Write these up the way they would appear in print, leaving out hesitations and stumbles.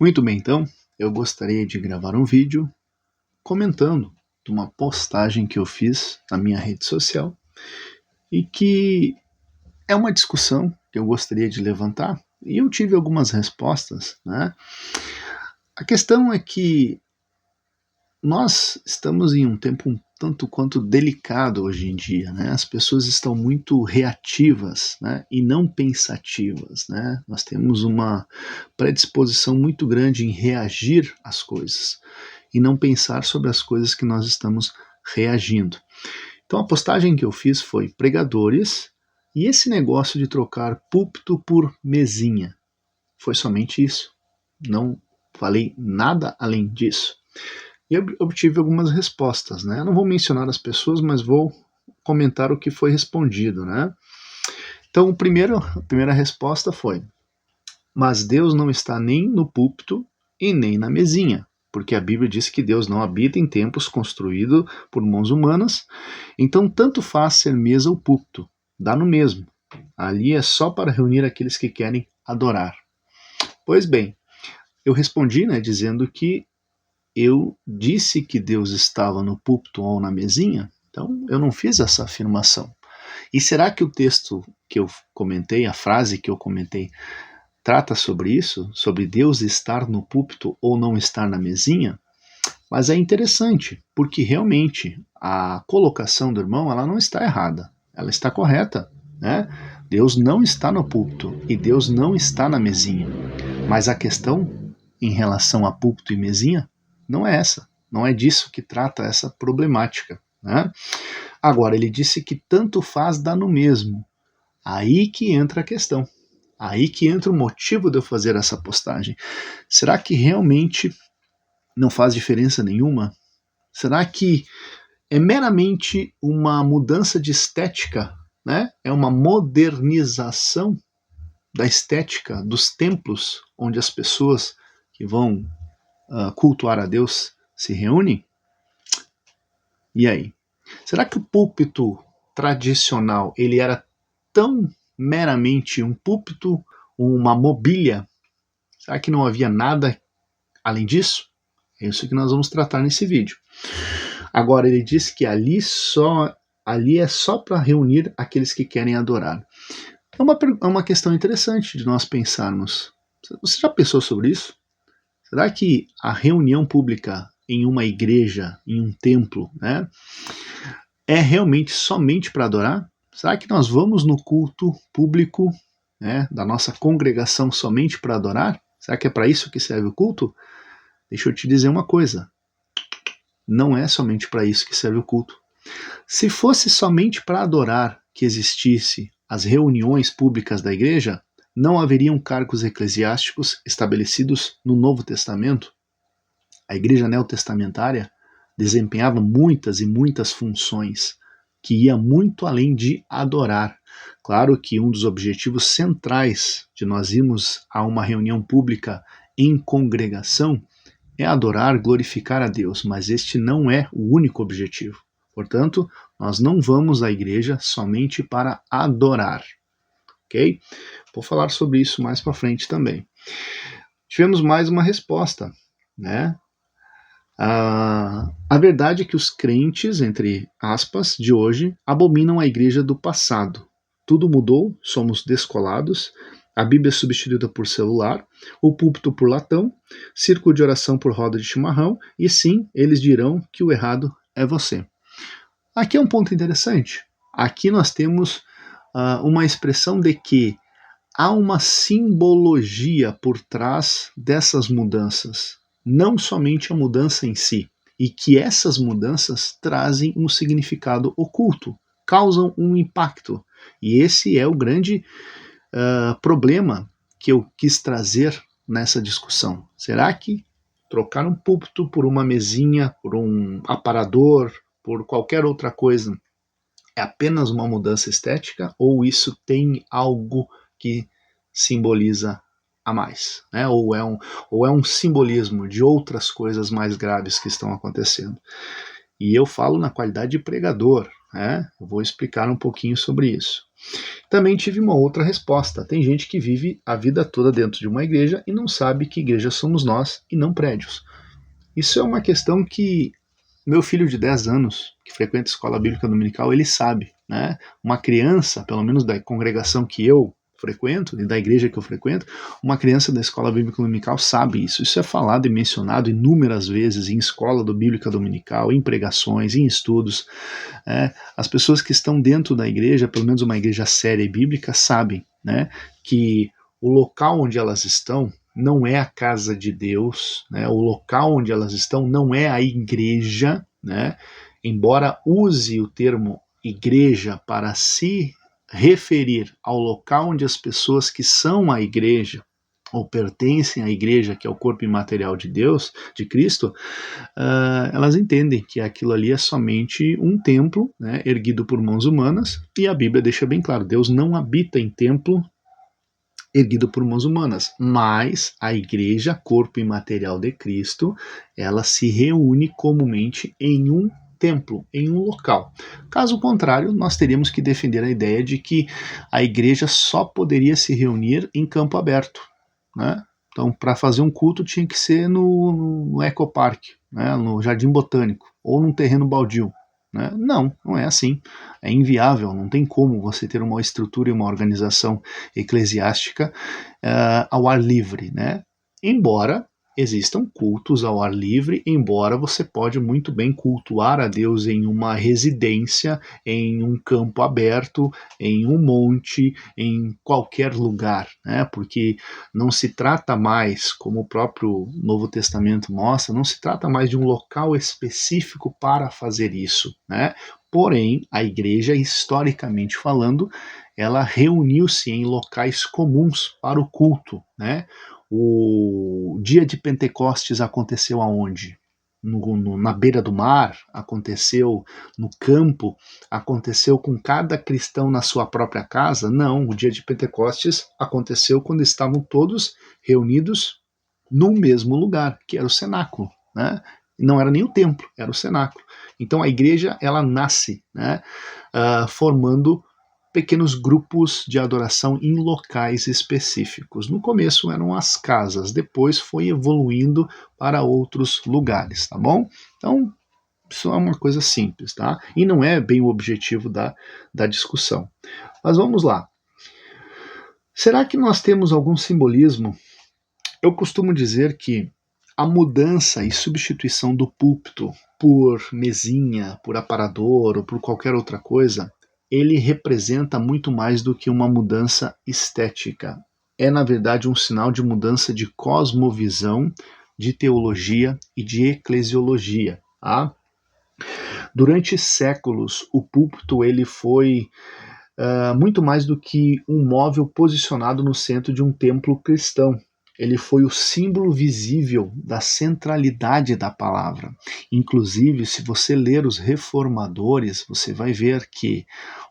Muito bem, então, eu gostaria de gravar um vídeo comentando de uma postagem que eu fiz na minha rede social e que é uma discussão que eu gostaria de levantar e eu tive algumas respostas, né? A questão é que nós estamos em um tempo um tanto quanto delicado hoje em dia, né? As pessoas estão muito reativas, né? E não pensativas, né? Nós temos uma predisposição muito grande em reagir às coisas e não pensar sobre as coisas que nós estamos reagindo. Então a postagem que eu fiz foi pregadores e esse negócio de trocar púlpito por mesinha. Foi somente isso. Não falei nada além disso. E eu obtive algumas respostas, né? Eu não vou mencionar as pessoas, mas vou comentar o que foi respondido, né? Então, a primeira resposta foi: mas Deus não está nem no púlpito e nem na mesinha, porque a Bíblia diz que Deus não habita em templos construídos por mãos humanas, então tanto faz ser mesa ou púlpito, dá no mesmo. Ali é só para reunir aqueles que querem adorar. Pois bem, eu respondi, né, dizendo que eu disse que Deus estava no púlpito ou na mesinha, então eu não fiz essa afirmação. E será que o texto que eu comentei, a frase que eu comentei, trata sobre isso? Sobre Deus estar no púlpito ou não estar na mesinha? Mas é interessante, porque realmente a colocação do irmão ela não está errada, ela está correta, né? Deus não está no púlpito e Deus não está na mesinha. Mas a questão em relação a púlpito e mesinha não é essa, não é disso que trata essa problemática, né? Agora, ele disse que tanto faz dá no mesmo. Aí que entra a questão. Aí que entra o motivo de eu fazer essa postagem. Será que realmente não faz diferença nenhuma? Será que é meramente uma mudança de estética, né? É uma modernização da estética dos templos onde as pessoas que vão cultuar a Deus se reúnem? E aí? Será que o púlpito tradicional ele era tão meramente um púlpito, uma mobília? Será que não havia nada além disso? É isso que nós vamos tratar nesse vídeo. Agora ele diz que ali é só para reunir aqueles que querem adorar. É uma questão interessante de nós pensarmos. Você já pensou sobre isso? Será que a reunião pública em uma igreja, em um templo, né, é realmente somente para adorar? Será que nós vamos no culto público, né, da nossa congregação somente para adorar? Será que é para isso que serve o culto? Deixa eu te dizer uma coisa. Não é somente para isso que serve o culto. Se fosse somente para adorar que existisse as reuniões públicas da igreja, não haveriam cargos eclesiásticos estabelecidos no Novo Testamento? A igreja neotestamentária desempenhava muitas e muitas funções que ia muito além de adorar. Claro que um dos objetivos centrais de nós irmos a uma reunião pública em congregação é adorar, glorificar a Deus, mas este não é o único objetivo. Portanto, nós não vamos à igreja somente para adorar, ok? Vou falar sobre isso mais para frente também. Tivemos mais uma resposta, né? A verdade é que os crentes, entre aspas, de hoje, abominam a igreja do passado. Tudo mudou, somos descolados, a Bíblia é substituída por celular, o púlpito por latão, círculo de oração por roda de chimarrão, e sim, eles dirão que o errado é você. Aqui é um ponto interessante. Aqui nós temos uma expressão de que há uma simbologia por trás dessas mudanças, não somente a mudança em si, e que essas mudanças trazem um significado oculto, causam um impacto. E esse é o grande problema que eu quis trazer nessa discussão. Será que trocar um púlpito por uma mesinha, por um aparador, por qualquer outra coisa, é apenas uma mudança estética ou isso tem algo que simboliza a mais, né? Ou é um simbolismo de outras coisas mais graves que estão acontecendo? E eu falo na qualidade de pregador, né? Eu vou explicar um pouquinho sobre isso. Também tive uma outra resposta. Tem gente que vive a vida toda dentro de uma igreja e não sabe que igreja somos nós e não prédios. Isso é uma questão que meu filho de 10 anos, que frequenta a escola bíblica dominical, ele sabe, né? Uma criança, pelo menos da congregação que eu frequento, e da igreja que eu frequento, uma criança da escola bíblica dominical sabe isso. Isso é falado e mencionado inúmeras vezes em escola do bíblica dominical, em pregações, em estudos. As pessoas que estão dentro da igreja, pelo menos uma igreja séria e bíblica, sabem, né, que o local onde elas estão não é a casa de Deus, né? O local onde elas estão não é a igreja, né? Embora use o termo igreja para se referir ao local onde as pessoas que são a igreja ou pertencem à igreja, que é o corpo imaterial de Deus, de Cristo, elas entendem que aquilo ali é somente um templo, né, erguido por mãos humanas, e a Bíblia deixa bem claro, Deus não habita em templo erguido por mãos humanas, mas a igreja, corpo imaterial de Cristo, ela se reúne comumente em um templo, em um local. Caso contrário, nós teríamos que defender a ideia de que a igreja só poderia se reunir em campo aberto, né? Então, para fazer um culto tinha que ser no Ecopark, né, no Jardim Botânico, ou num terreno baldio. Né? Não, não é assim. É inviável, não tem como você ter uma estrutura e uma organização eclesiástica ao ar livre. Né? Embora existam cultos ao ar livre, embora você pode muito bem cultuar a Deus em uma residência, em um campo aberto, em um monte, em qualquer lugar, né? Porque não se trata mais, como o próprio Novo Testamento mostra, não se trata mais de um local específico para fazer isso, né? Porém, a igreja, historicamente falando, ela reuniu-se em locais comuns para o culto, né? O dia de Pentecostes aconteceu aonde? Na beira do mar, aconteceu no campo, aconteceu com cada cristão na sua própria casa? Não, o dia de Pentecostes aconteceu quando estavam todos reunidos no mesmo lugar, que era o cenáculo, né? Não era nem o templo, era o cenáculo. Então a igreja, ela nasce, né, formando pequenos grupos de adoração em locais específicos. No começo eram as casas, depois foi evoluindo para outros lugares, tá bom? Então, isso é uma coisa simples, tá? E não é bem o objetivo da discussão. Mas vamos lá. Será que nós temos algum simbolismo? Eu costumo dizer que a mudança e substituição do púlpito por mesinha, por aparador ou por qualquer outra coisa, ele representa muito mais do que uma mudança estética. É, na verdade, um sinal de mudança de cosmovisão, de teologia e de eclesiologia. Tá? Durante séculos, o púlpito ele foi muito mais do que um móvel posicionado no centro de um templo cristão. Ele foi o símbolo visível da centralidade da palavra. Inclusive, se você ler os reformadores, você vai ver que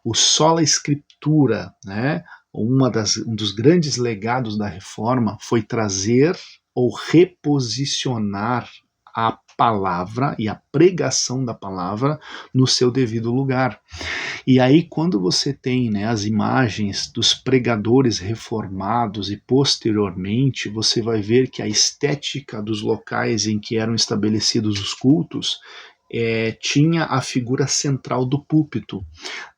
o sola escritura, né, um dos grandes legados da reforma foi trazer ou reposicionar a palavra e a pregação da palavra no seu devido lugar. E aí, quando você tem, né, as imagens dos pregadores reformados e posteriormente, você vai ver que a estética dos locais em que eram estabelecidos os cultos tinha a figura central do púlpito,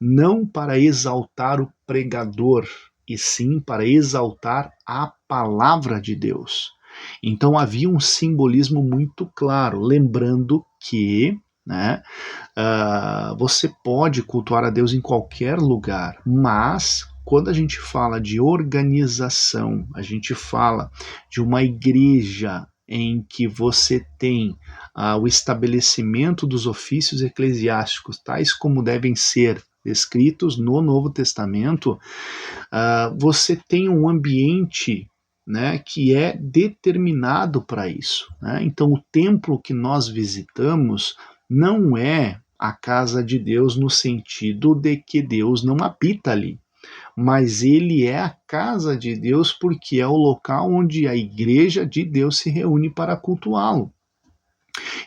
não para exaltar o pregador, e sim para exaltar a palavra de Deus. Então havia um simbolismo muito claro, lembrando que, né, você pode cultuar a Deus em qualquer lugar, mas quando a gente fala de organização, a gente fala de uma igreja em que você tem o estabelecimento dos ofícios eclesiásticos, tais como devem ser descritos no Novo Testamento, você tem um ambiente, né, que é determinado para isso. Né? Então, o templo que nós visitamos não é a casa de Deus no sentido de que Deus não habita ali, mas ele é a casa de Deus porque é o local onde a igreja de Deus se reúne para cultuá-lo.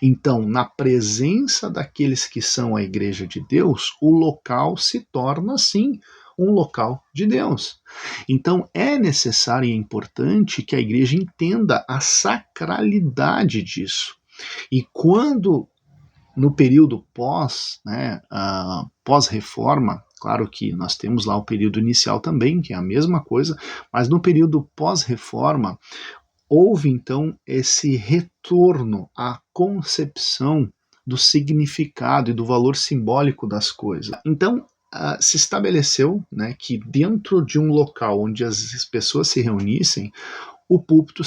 Então, na presença daqueles que são a igreja de Deus, o local se torna, sim, um local de Deus. Então é necessário e é importante que a igreja entenda a sacralidade disso. E quando no período pós-reforma, claro que nós temos lá o período inicial também, que é a mesma coisa, mas no período pós-reforma, houve então esse retorno à concepção do significado e do valor simbólico das coisas. Então, se estabeleceu, que dentro de um local onde as pessoas se reunissem, o púlpito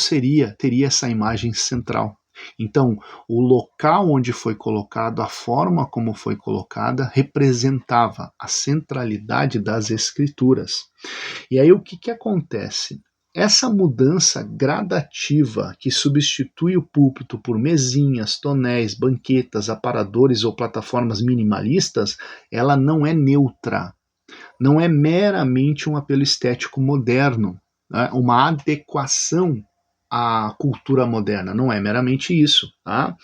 teria essa imagem central. Então, o local onde foi colocado, a forma como foi colocada, representava a centralidade das escrituras. E aí o que acontece? Essa mudança gradativa que substitui o púlpito por mesinhas, tonéis, banquetas, aparadores ou plataformas minimalistas, ela não é neutra. Não é meramente um apelo estético moderno, uma adequação à cultura moderna. Não é meramente isso. Tá?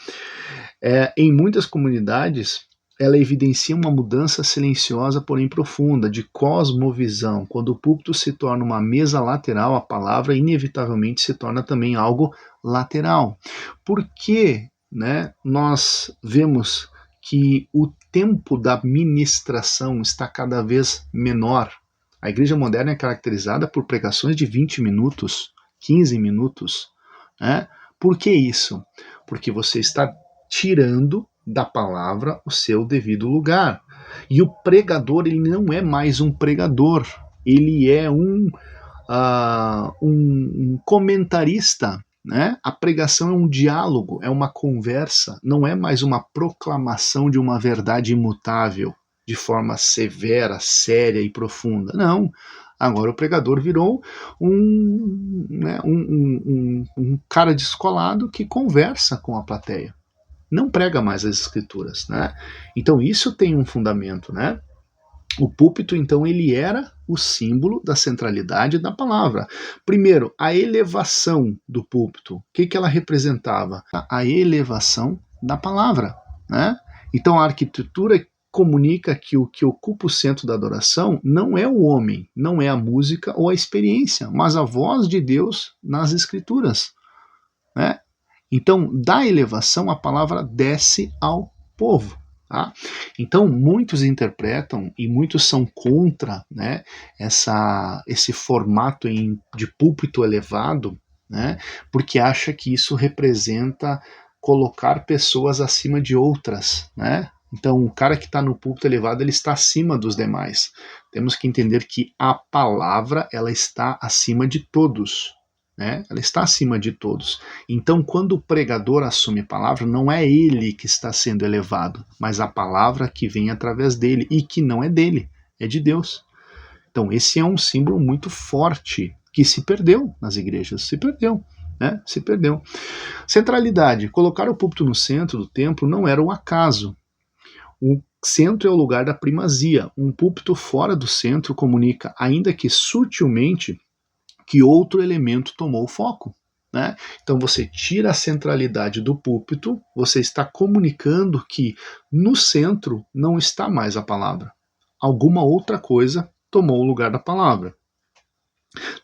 Em muitas comunidades, ela evidencia uma mudança silenciosa, porém profunda, de cosmovisão. Quando o púlpito se torna uma mesa lateral, a palavra inevitavelmente se torna também algo lateral. Por que nós vemos que o tempo da ministração está cada vez menor? A igreja moderna é caracterizada por pregações de 20 minutos, 15 minutos. Por que isso? Porque você está tirando da palavra o seu devido lugar. E o pregador, ele não é mais um pregador, ele é um comentarista. A pregação é um diálogo, é uma conversa, não é mais uma proclamação de uma verdade imutável, de forma severa, séria e profunda. Não. Agora o pregador virou um cara descolado que conversa com a plateia. Não prega mais as escrituras. Então isso tem um fundamento. O púlpito, então, ele era o símbolo da centralidade da palavra. Primeiro, a elevação do púlpito. O que ela representava? A elevação da palavra. Então a arquitetura comunica que o que ocupa o centro da adoração não é o homem, não é a música ou a experiência, mas a voz de Deus nas escrituras. Então, da elevação, a palavra desce ao povo. Tá? Então, muitos interpretam e muitos são contra esse formato de púlpito elevado, porque acha que isso representa colocar pessoas acima de outras. Então, o cara que está no púlpito elevado, ele está acima dos demais. Temos que entender que a palavra, ela está acima de todos. Ela está acima de todos. Então, quando o pregador assume a palavra, não é ele que está sendo elevado, mas a palavra que vem através dele, e que não é dele, é de Deus. Então, esse é um símbolo muito forte, que se perdeu nas igrejas, se perdeu. Se perdeu. Centralidade. Colocar o púlpito no centro do templo não era um acaso. O centro é o lugar da primazia. Um púlpito fora do centro comunica, ainda que sutilmente, que outro elemento tomou o foco. Então você tira a centralidade do púlpito, você está comunicando que no centro não está mais a palavra. Alguma outra coisa tomou o lugar da palavra.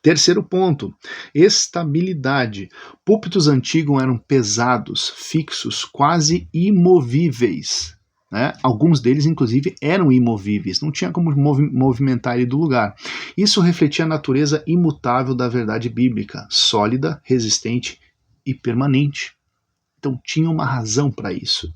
Terceiro ponto, estabilidade. Púlpitos antigos eram pesados, fixos, quase imovíveis. Alguns deles, inclusive, eram imovíveis, não tinha como movimentar ele do lugar. Isso refletia a natureza imutável da verdade bíblica, sólida, resistente e permanente. Então tinha uma razão para isso.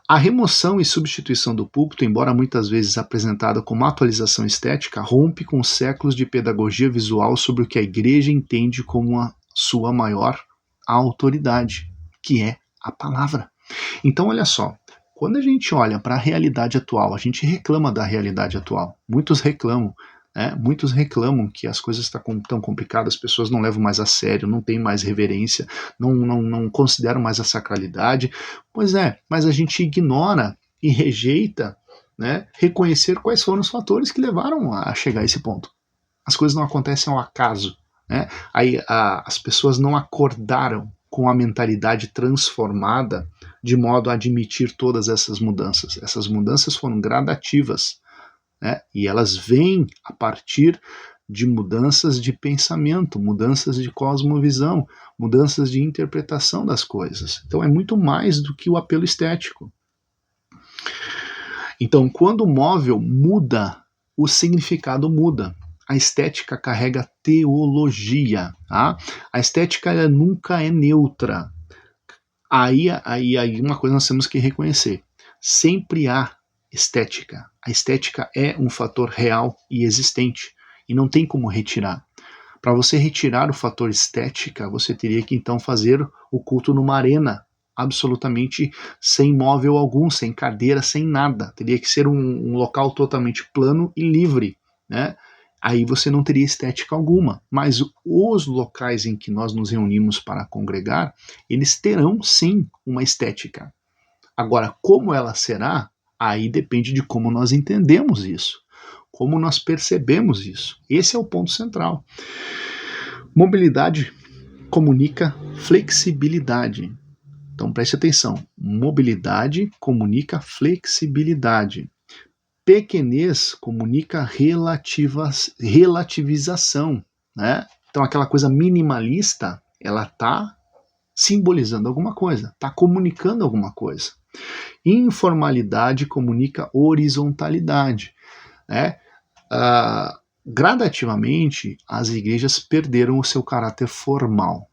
A remoção e substituição do púlpito, embora muitas vezes apresentada como atualização estética, rompe com séculos de pedagogia visual sobre o que a igreja entende como a sua maior autoridade, que é a palavra. Então, olha só, quando a gente olha para a realidade atual, a gente reclama da realidade atual. Muitos reclamam. Muitos reclamam que as coisas estão tão complicadas, as pessoas não levam mais a sério, não tem mais reverência, não consideram mais a sacralidade. Pois é, mas a gente ignora e rejeita reconhecer quais foram os fatores que levaram a chegar a esse ponto. As coisas não acontecem ao acaso. Aí as pessoas não acordaram com a mentalidade transformada de modo a admitir todas essas mudanças. Essas mudanças foram gradativas. né? E elas vêm a partir de mudanças de pensamento, mudanças de cosmovisão, mudanças de interpretação das coisas. Então é muito mais do que o apelo estético. Então, quando o móvel muda, o significado muda. A estética carrega teologia, tá? A estética ela nunca é neutra. Aí uma coisa nós temos que reconhecer. Sempre há estética. A estética é um fator real e existente e não tem como retirar. Para você retirar o fator estética, você teria que então fazer o culto numa arena, absolutamente sem móvel algum, sem cadeira, sem nada. Teria que ser um local totalmente plano e livre, né? Aí você não teria estética alguma. Mas os locais em que nós nos reunimos para congregar, eles terão sim uma estética. Agora, como ela será, aí depende de como nós entendemos isso, como nós percebemos isso. Esse é o ponto central. Mobilidade comunica flexibilidade. Então preste atenção. Mobilidade comunica flexibilidade. Pequenez comunica relativização, né? Então aquela coisa minimalista, ela está simbolizando alguma coisa, está comunicando alguma coisa. Informalidade comunica horizontalidade, né? Gradativamente, as igrejas perderam o seu caráter formal.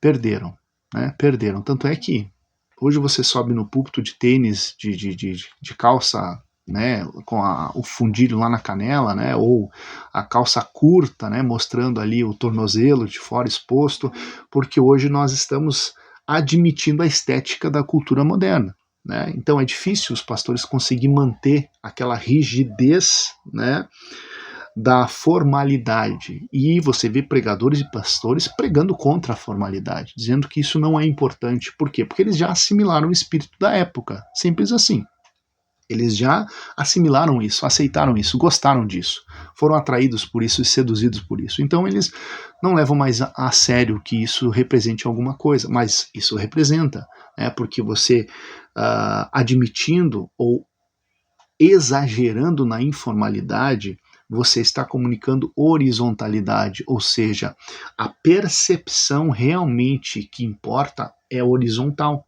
Perderam, né? Perderam. Tanto é que hoje você sobe no púlpito de tênis, de calça, né, com o fundilho lá na canela, né, ou a calça curta, né, mostrando ali o tornozelo de fora exposto, porque hoje nós estamos admitindo a estética da cultura moderna. Né? Então é difícil os pastores conseguirem manter aquela rigidez, né, da formalidade. E você vê pregadores e pastores pregando contra a formalidade, dizendo que isso não é importante. Por quê? Porque eles já assimilaram o espírito da época. Simples assim. Eles já assimilaram isso, aceitaram isso, gostaram disso, foram atraídos por isso e seduzidos por isso. Então eles não levam mais a sério que isso represente alguma coisa, mas isso representa, né? Porque você admitindo ou exagerando na informalidade, você está comunicando horizontalidade, ou seja, a percepção realmente que importa é horizontal,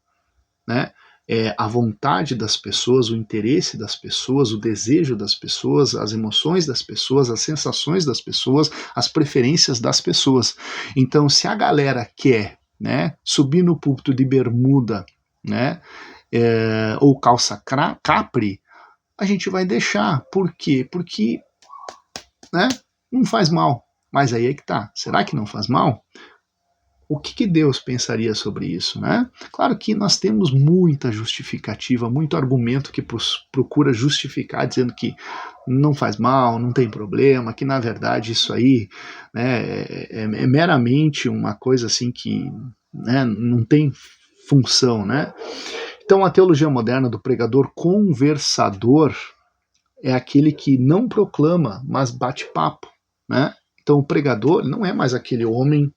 né? É a vontade das pessoas, o interesse das pessoas, o desejo das pessoas, as emoções das pessoas, as sensações das pessoas, as preferências das pessoas. Então, se a galera quer, né, subir no púlpito de bermuda, né, ou calça capri, a gente vai deixar. Por quê? Porque, né, não faz mal. Mas aí é que tá. Será que não faz mal? O que Deus pensaria sobre isso, né? Claro que nós temos muita justificativa, muito argumento que procura justificar, dizendo que não faz mal, não tem problema, que na verdade isso aí, né, é meramente uma coisa assim que, né, não tem função, né? Então a teologia moderna do pregador conversador é aquele que não proclama, mas bate papo, né? Então o pregador não é mais aquele homem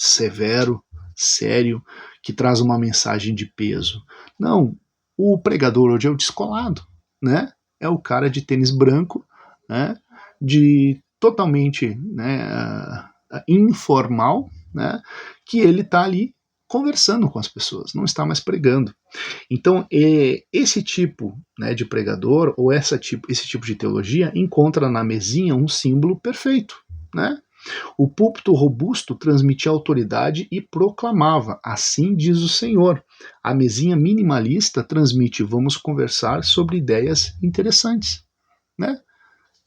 severo, sério, que traz uma mensagem de peso. Não, o pregador hoje é o descolado, né? É o cara de tênis branco, né? De totalmente, né, informal, né? Que ele está ali conversando com as pessoas, não está mais pregando. Então, esse tipo, né, de pregador ou esse tipo de teologia encontra na mesinha um símbolo perfeito, né? O púlpito robusto transmitia autoridade e proclamava: assim diz o Senhor. A mesinha minimalista transmite: vamos conversar sobre ideias interessantes, né?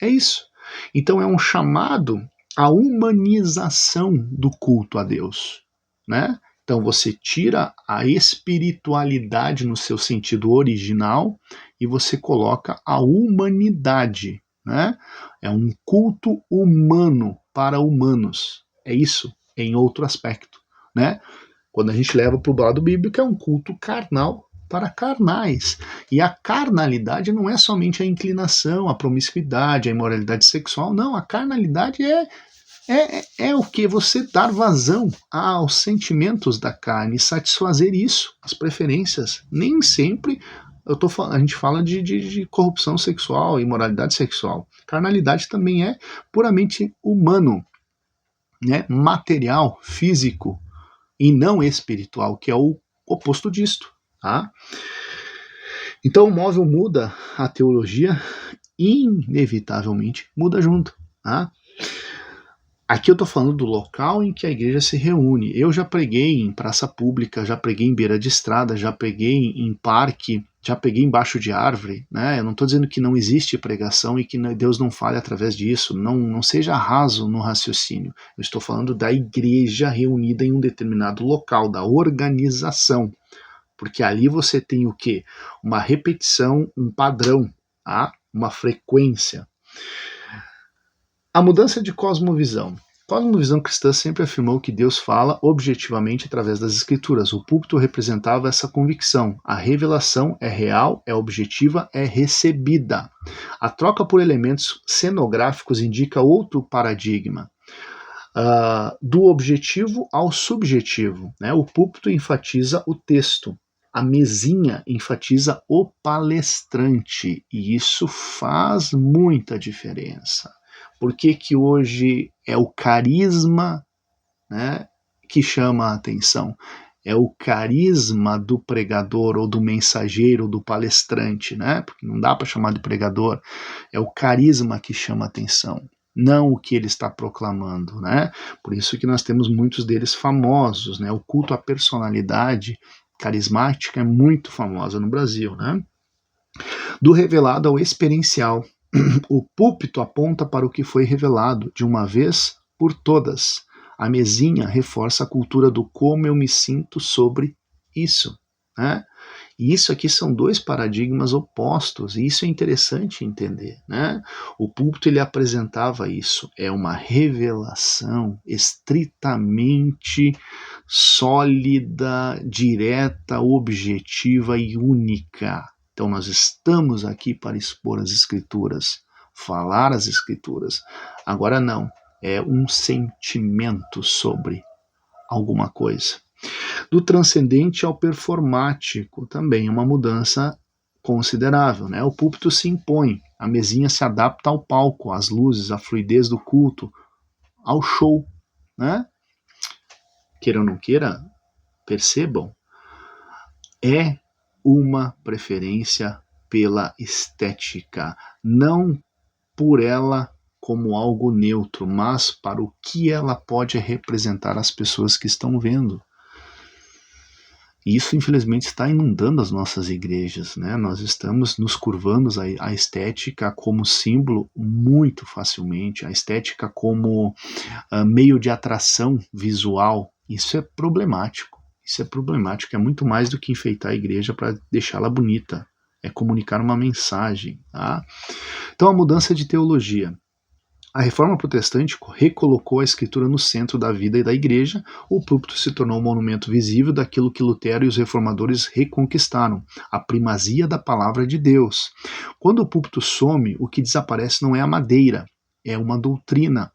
É isso. Então é um chamado à humanização do culto a Deus, né? Então você tira a espiritualidade no seu sentido original e você coloca a humanidade, né? É um culto humano para humanos. É isso, em outro aspecto, né? Quando a gente leva para o lado bíblico, é um culto carnal para carnais. E a carnalidade não é somente a inclinação, a promiscuidade, a imoralidade sexual, não. A carnalidade é o que? Você dar vazão aos sentimentos da carne, satisfazer isso, as preferências. Nem sempre A gente fala de corrupção sexual, imoralidade sexual. Carnalidade também é puramente humano, né? Material, físico e não espiritual, que é o oposto disto. Tá? Então o móvel muda, a teologia inevitavelmente muda junto. Tá? Aqui eu estou falando do local em que a igreja se reúne. Eu já preguei em praça pública, já preguei em beira de estrada, já preguei em parque, já preguei embaixo de árvore. Né? Eu não estou dizendo que não existe pregação e que Deus não fale através disso. Não seja raso no raciocínio. Eu estou falando da igreja reunida em um determinado local, da organização. Porque ali você tem o quê? Uma repetição, um padrão, tá? Uma frequência. A mudança de cosmovisão. A cosmovisão cristã sempre afirmou que Deus fala objetivamente através das escrituras. O púlpito representava essa convicção. A revelação é real, é objetiva, é recebida. A troca por elementos cenográficos indica outro paradigma. Do objetivo ao subjetivo. Né? O púlpito enfatiza o texto. A mesinha enfatiza o palestrante. E isso faz muita diferença. Por que que hoje é o carisma, né, que chama a atenção? É o carisma do pregador ou do mensageiro, do palestrante, né? Porque não dá para chamar de pregador. É o carisma que chama a atenção, não o que ele está proclamando, né? Por isso que nós temos muitos deles famosos, né? O culto à personalidade carismática é muito famosa no Brasil, né? Do revelado ao experiencial. O púlpito aponta para o que foi revelado de uma vez por todas. A mesinha reforça a cultura do como eu me sinto sobre isso. Né? E isso aqui são dois paradigmas opostos, e isso é interessante entender. Né? O púlpito ele apresentava isso, é uma revelação estritamente sólida, direta, objetiva e única. Então nós estamos aqui para expor as escrituras, falar as escrituras. Agora não, é um sentimento sobre alguma coisa. Do transcendente ao performático também é uma mudança considerável. Né? O púlpito se impõe, a mesinha se adapta ao palco, às luzes, à fluidez do culto, ao show. Né? Queira ou não queira, percebam, é uma preferência pela estética, não por ela como algo neutro, mas para o que ela pode representar às pessoas que estão vendo. E isso, infelizmente, está inundando as nossas igrejas. Né? Nós estamos nos curvando à estética como símbolo muito facilmente, a estética como meio de atração visual. Isso é problemático. Isso é problemático, é muito mais do que enfeitar a igreja para deixá-la bonita. É comunicar uma mensagem. Tá? Então, a mudança de teologia. A reforma protestante recolocou a escritura no centro da vida e da igreja. O púlpito se tornou um monumento visível daquilo que Lutero e os reformadores reconquistaram, a primazia da palavra de Deus. Quando o púlpito some, o que desaparece não é a madeira, é uma doutrina.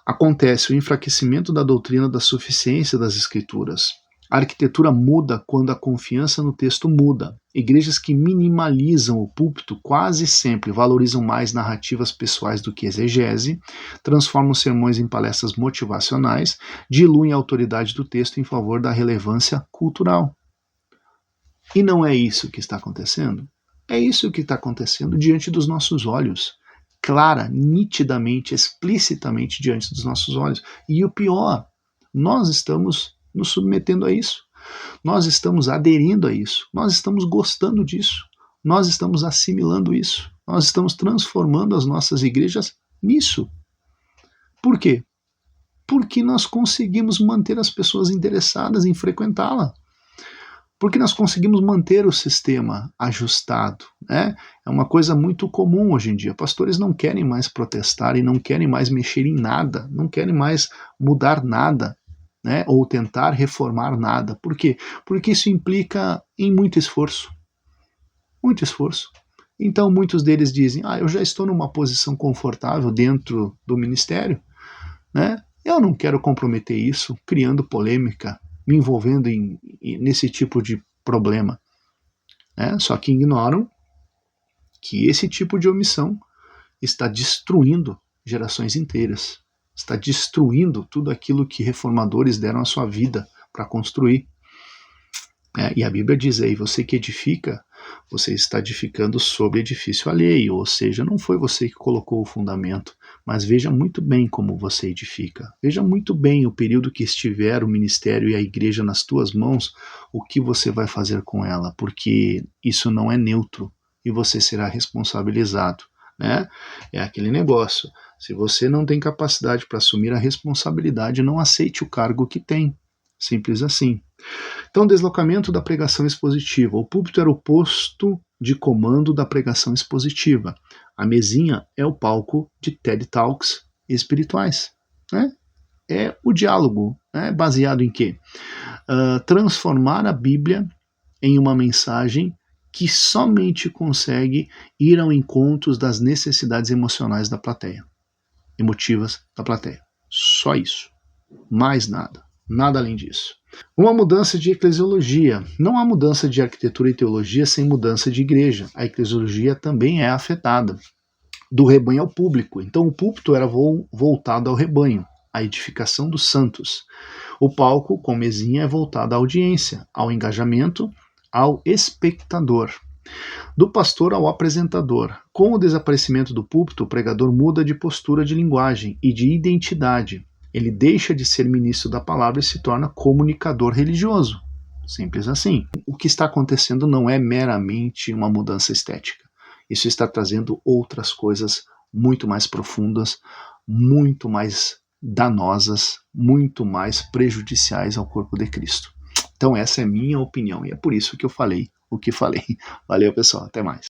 Acontece o enfraquecimento da doutrina da suficiência das escrituras. A arquitetura muda quando a confiança no texto muda. Igrejas que minimalizam o púlpito quase sempre valorizam mais narrativas pessoais do que exegese, transformam sermões em palestras motivacionais, diluem a autoridade do texto em favor da relevância cultural. E não é isso que está acontecendo? É isso que está acontecendo diante dos nossos olhos. Clara, nitidamente, explicitamente diante dos nossos olhos. E o pior, nós estamos nos submetendo a isso. Nós estamos aderindo a isso. Nós estamos gostando disso. Nós estamos assimilando isso. Nós estamos transformando as nossas igrejas nisso. Por quê? Porque nós conseguimos manter as pessoas interessadas em frequentá-la. Porque nós conseguimos manter o sistema ajustado. Né? É uma coisa muito comum hoje em dia. Pastores não querem mais protestar e não querem mais mexer em nada, não querem mais mudar nada, né? Ou tentar reformar nada. Por quê? Porque isso implica em muito esforço. Muito esforço. Então muitos deles dizem, eu já estou numa posição confortável dentro do ministério, né? Eu não quero comprometer isso, criando polêmica, me envolvendo nesse tipo de problema. né? Só que ignoram que esse tipo de omissão está destruindo gerações inteiras, está destruindo tudo aquilo que reformadores deram a sua vida para construir. E a Bíblia diz aí, você que edifica, você está edificando sobre edifício alheio, ou seja, não foi você que colocou o fundamento, mas veja muito bem como você edifica. Veja muito bem o período que estiver o ministério e a igreja nas tuas mãos, o que você vai fazer com ela, porque isso não é neutro e você será responsabilizado, né? É aquele negócio, se você não tem capacidade para assumir a responsabilidade, não aceite o cargo que tem, simples assim. Então, deslocamento da pregação expositiva. O púlpito era o posto de comando da pregação expositiva. A mesinha é o palco de TED Talks espirituais. Né? É o diálogo, né? Baseado em quê? Transformar a Bíblia em uma mensagem que somente consegue ir ao encontro das necessidades emocionais da plateia, emotivas da plateia. Só isso. Mais nada. Nada além disso. Uma mudança de eclesiologia. Não há mudança de arquitetura e teologia sem mudança de igreja. A eclesiologia também é afetada. Do rebanho ao público. Então o púlpito era voltado ao rebanho, à edificação dos santos. O palco, com mesinha, é voltado à audiência, ao engajamento, ao espectador. Do pastor ao apresentador. Com o desaparecimento do púlpito, o pregador muda de postura de linguagem e de identidade. Ele deixa de ser ministro da palavra e se torna comunicador religioso. Simples assim. O que está acontecendo não é meramente uma mudança estética. Isso está trazendo outras coisas muito mais profundas, muito mais danosas, muito mais prejudiciais ao corpo de Cristo. Então essa é minha opinião e é por isso que eu falei o que falei. Valeu, pessoal. Até mais.